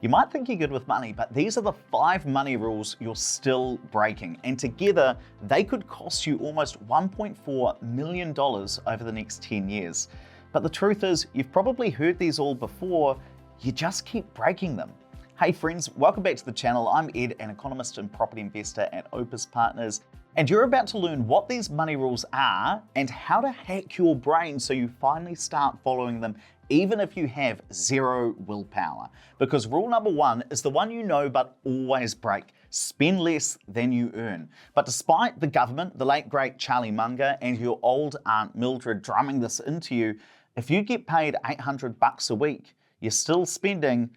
You might think you're good with money, but these are the 5 money rules you're still breaking. And together, they could cost you almost $1.4 million over the next 10 years. But the truth is, you've probably heard these all before, you just keep breaking them. Hey friends, welcome back to the channel. I'm Ed, an economist and property investor at Opes Partners. And you're about to learn what these money rules are and how to hack your brain so you finally start following them even if you have zero willpower. Because rule number 1 is the one you know but always break. Spend less than you earn. But despite the government, the late great Charlie Munger, and your old Aunt Mildred drumming this into you, if you get paid $800 a week, you're still spending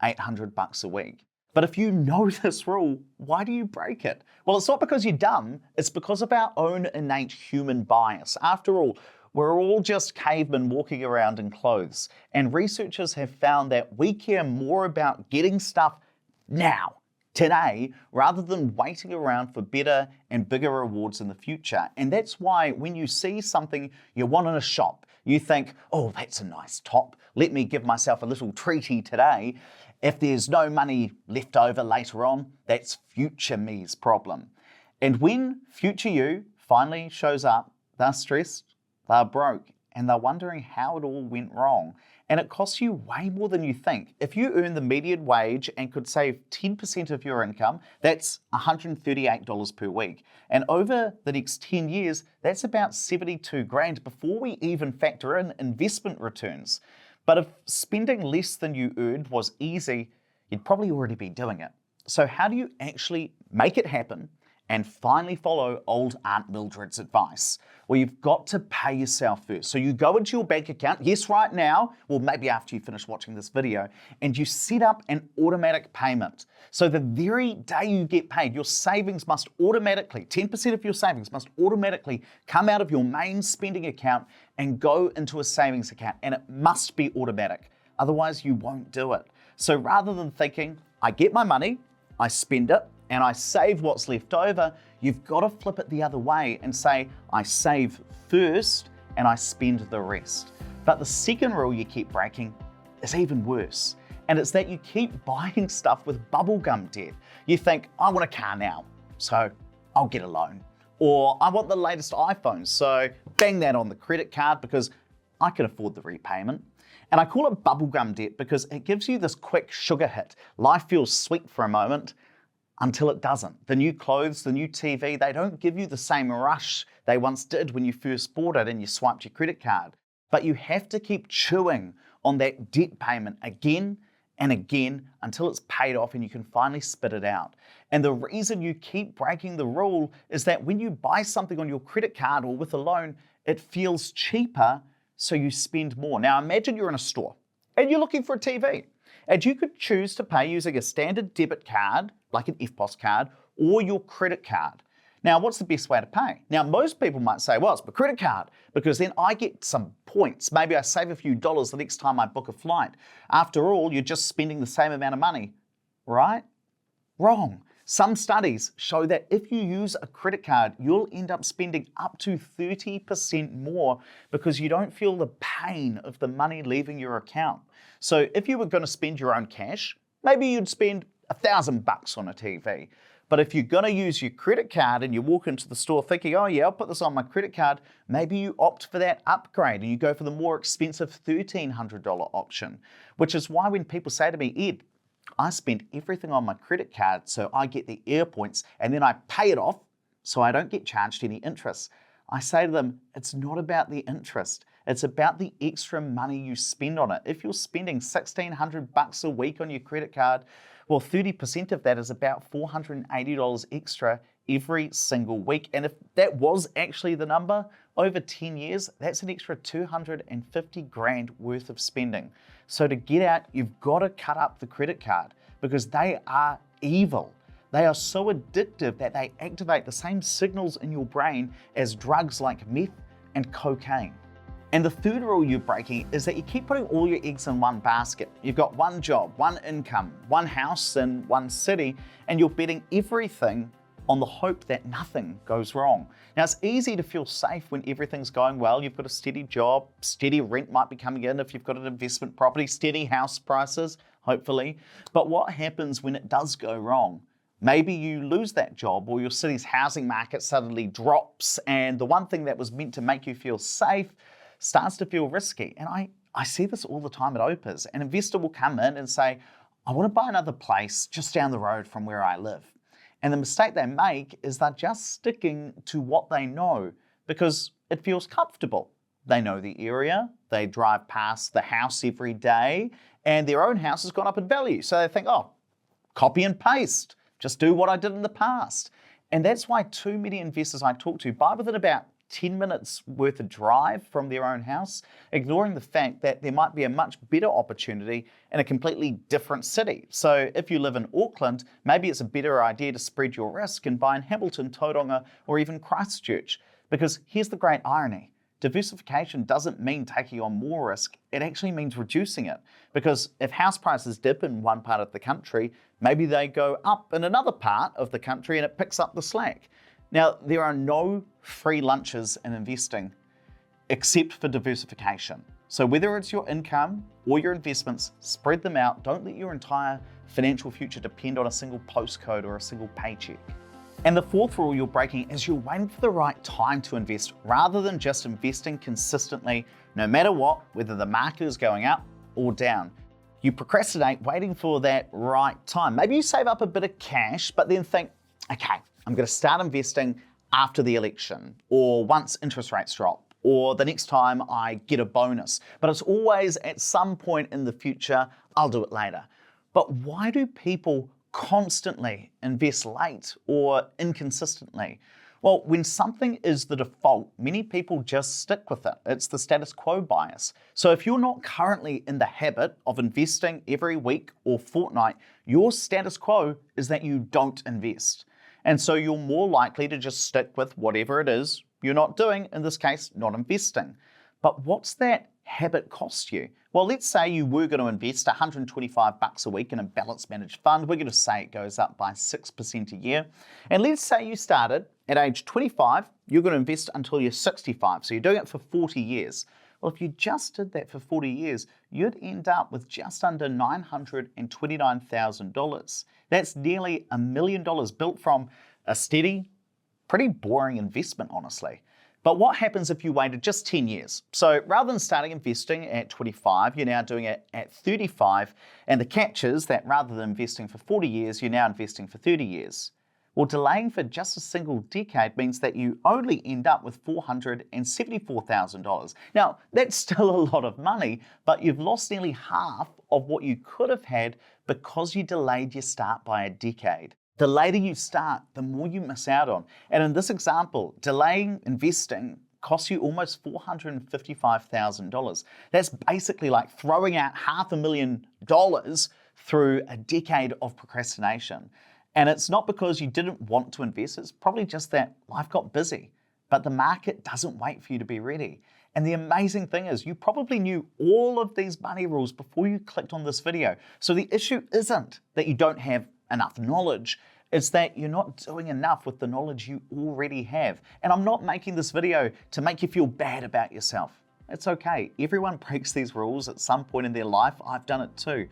$800 a week. But if you know this rule, why do you break it? Well, it's not because you're dumb, it's because of our own innate human bias. After all, we're all just cavemen walking around in clothes, and researchers have found that we care more about getting stuff now, today, rather than waiting around for better and bigger rewards in the future. And that's why when you see something you want in a shop, you think, oh, that's a nice top. Let me give myself a little treaty today. If there's no money left over later on, that's future me's problem. And when future you finally shows up, they're stressed, they're broke, and they're wondering how it all went wrong. And it costs you way more than you think. If you earn the median wage and could save 10% of your income, that's $138 per week. And over the next 10 years, that's about 72 grand before we even factor in investment returns. But if spending less than you earned was easy, you'd probably already be doing it. So how do you actually make it happen and finally follow old Aunt Mildred's advice? Well, you've got to pay yourself first. So you go into your bank account, yes, right now, well, maybe after you finish watching this video, and you set up an automatic payment. So the very day you get paid, your savings must automatically, 10% of your savings must automatically come out of your main spending account and go into a savings account, and it must be automatic. Otherwise, you won't do it. So rather than thinking, I get my money, I spend it, and I save what's left over, you've got to flip it the other way and say, I save first and I spend the rest. But the second rule you keep breaking is even worse. And it's that you keep buying stuff with bubblegum debt. You think, I want a car now, so I'll get a loan. Or I want the latest iPhone, so bang that on the credit card because I can afford the repayment. And I call it bubblegum debt because it gives you this quick sugar hit. Life feels sweet for a moment, until it doesn't. The new clothes, the new TV, they don't give you the same rush they once did when you first bought it and you swiped your credit card. But you have to keep chewing on that debt payment again and again until it's paid off and you can finally spit it out. And the reason you keep breaking the rule is that when you buy something on your credit card or with a loan, it feels cheaper, so you spend more. Now imagine you're in a store and you're looking for a TV. And you could choose to pay using a standard debit card, like an FPOS card, or your credit card. Now, what's the best way to pay? Now, most people might say, well, it's my credit card, because then I get some points. Maybe I save a few dollars the next time I book a flight. After all, you're just spending the same amount of money, right? Wrong. Some studies show that if you use a credit card, you'll end up spending up to 30% more because you don't feel the pain of the money leaving your account. So if you were going to spend your own cash, maybe you'd spend $1,000 on a TV. But if you're going to use your credit card and you walk into the store thinking, oh yeah, I'll put this on my credit card, maybe you opt for that upgrade and you go for the more expensive $1,300 option, which is why when people say to me, Ed, I spend everything on my credit card so I get the air points and then I pay it off so I don't get charged any interest. I say to them, it's not about the interest. It's about the extra money you spend on it. If you're spending $1,600 a week on your credit card, well, 30% of that is about $480 extra every single week. And if that was actually the number, over 10 years, that's an extra 250 grand worth of spending. So to get out, you've got to cut up the credit card because they are evil. They are so addictive that they activate the same signals in your brain as drugs like meth and cocaine. And the third rule you're breaking is that you keep putting all your eggs in one basket. You've got one job, one income, one house in one city, and you're betting everything on the hope that nothing goes wrong. Now, it's easy to feel safe when everything's going well. You've got a steady job, steady rent might be coming in if you've got an investment property, steady house prices, hopefully. But what happens when it does go wrong? Maybe you lose that job, or your city's housing market suddenly drops, and the one thing that was meant to make you feel safe starts to feel risky. And I see this all the time at Opes. An investor will come in and say, I want to buy another place just down the road from where I live. And the mistake they make is they're just sticking to what they know because it feels comfortable. They know the area, they drive past the house every day, and their own house has gone up in value. So they think, oh, copy and paste, just do what I did in the past. And that's why too many investors I talk to buy within about 10 minutes worth of drive from their own house, ignoring the fact that there might be a much better opportunity in a completely different city. So if you live in Auckland, maybe it's a better idea to spread your risk and buy in Hamilton, Tauranga, or even Christchurch. Because here's the great irony. Diversification doesn't mean taking on more risk, it actually means reducing it. Because if house prices dip in one part of the country, maybe they go up in another part of the country and it picks up the slack. Now, there are no free lunches in investing except for diversification. So whether it's your income or your investments, spread them out. Don't let your entire financial future depend on a single postcode or a single paycheck. And the fourth rule you're breaking is you're waiting for the right time to invest rather than just investing consistently, no matter what, whether the market is going up or down. You procrastinate waiting for that right time. Maybe you save up a bit of cash, but then think, okay, I'm going to start investing after the election, or once interest rates drop, or the next time I get a bonus. But it's always at some point in the future, I'll do it later. But why do people constantly invest late or inconsistently? Well, when something is the default, many people just stick with it. It's the status quo bias. So if you're not currently in the habit of investing every week or fortnight, your status quo is that you don't invest. And so you're more likely to just stick with whatever it is you're not doing, in this case, not investing. But what's that habit cost you? Well, let's say you were going to invest $125 a week in a balance managed fund. We're going to say it goes up by 6% a year. And let's say you started at age 25, you're going to invest until you're 65. So you're doing it for 40 years. Well, if you just did that for 40 years, you'd end up with just under $929,000. That's nearly $1 million built from a steady, pretty boring investment, honestly. But what happens if you waited just 10 years? So rather than starting investing at 25, you're now doing it at 35. And the catch is that rather than investing for 40 years, you're now investing for 30 years. Well, delaying for just a single decade means that you only end up with $474,000. Now, that's still a lot of money, but you've lost nearly half of what you could have had because you delayed your start by a decade. The later you start, the more you miss out on. And in this example, delaying investing costs you almost $455,000. That's basically like throwing out $500,000 through a decade of procrastination. And it's not because you didn't want to invest, it's probably just that life got busy. But the market doesn't wait for you to be ready. And the amazing thing is you probably knew all of these money rules before you clicked on this video. So the issue isn't that you don't have enough knowledge, it's that you're not doing enough with the knowledge you already have. And I'm not making this video to make you feel bad about yourself. It's okay. Everyone breaks these rules at some point in their life. I've done it too.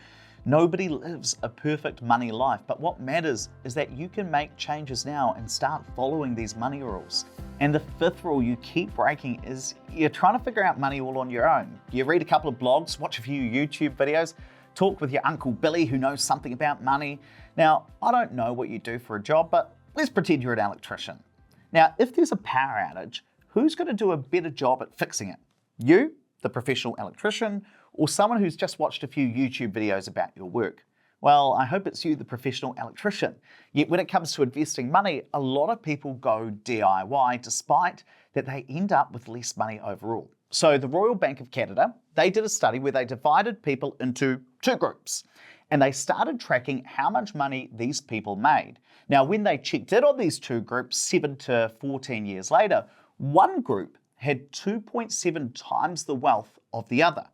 Nobody lives a perfect money life, but what matters is that you can make changes now and start following these money rules. And the fifth rule you keep breaking is you're trying to figure out money all on your own. You read a couple of blogs, watch a few YouTube videos, talk with your Uncle Billy who knows something about money. Now, I don't know what you do for a job, but let's pretend you're an electrician. Now, if there's a power outage, who's going to do a better job at fixing it? You, the professional electrician, or someone who's just watched a few YouTube videos about your work? Well, I hope it's you, the professional electrician. Yet when it comes to investing money, a lot of people go DIY despite that they end up with less money overall. So the Royal Bank of Canada, they did a study where they divided people into two groups. And they started tracking how much money these people made. Now, when they checked in on these two groups 7 to 14 years later, one group had 2.7 times the wealth of the other.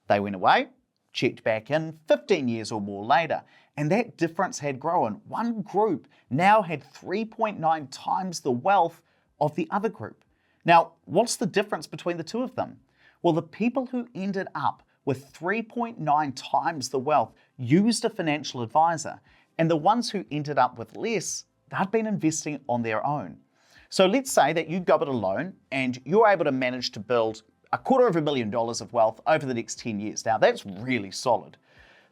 They went away, checked back in 15 years or more later, and that difference had grown. One group now had 3.9 times the wealth of the other group. Now, what's the difference between the two of them? Well, the people who ended up with 3.9 times the wealth used a financial advisor, and the ones who ended up with less, they'd been investing on their own. So let's say that you go it alone and you're able to manage to build $250,000 of wealth over the next 10 years. Now that's really solid.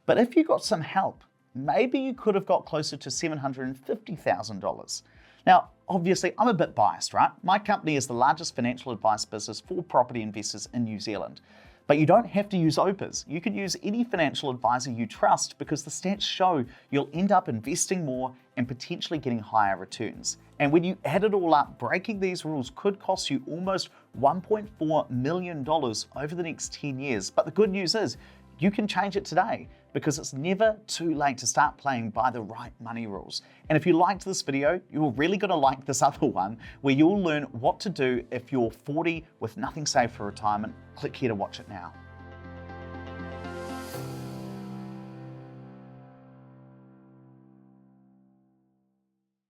But if you got some help, maybe you could have got closer to $750,000. Now, obviously, I'm a bit biased, right? My company is the largest financial advice business for property investors in New Zealand. But you don't have to use Opes. You could use any financial advisor you trust because the stats show you'll end up investing more and potentially getting higher returns. And when you add it all up, breaking these rules could cost you almost $1.4 million over the next 10 years. But the good news is, you can change it today because it's never too late to start playing by the right money rules. And if you liked this video, you're really gonna like this other one where you'll learn what to do if you're 40 with nothing saved for retirement. Click here to watch it now.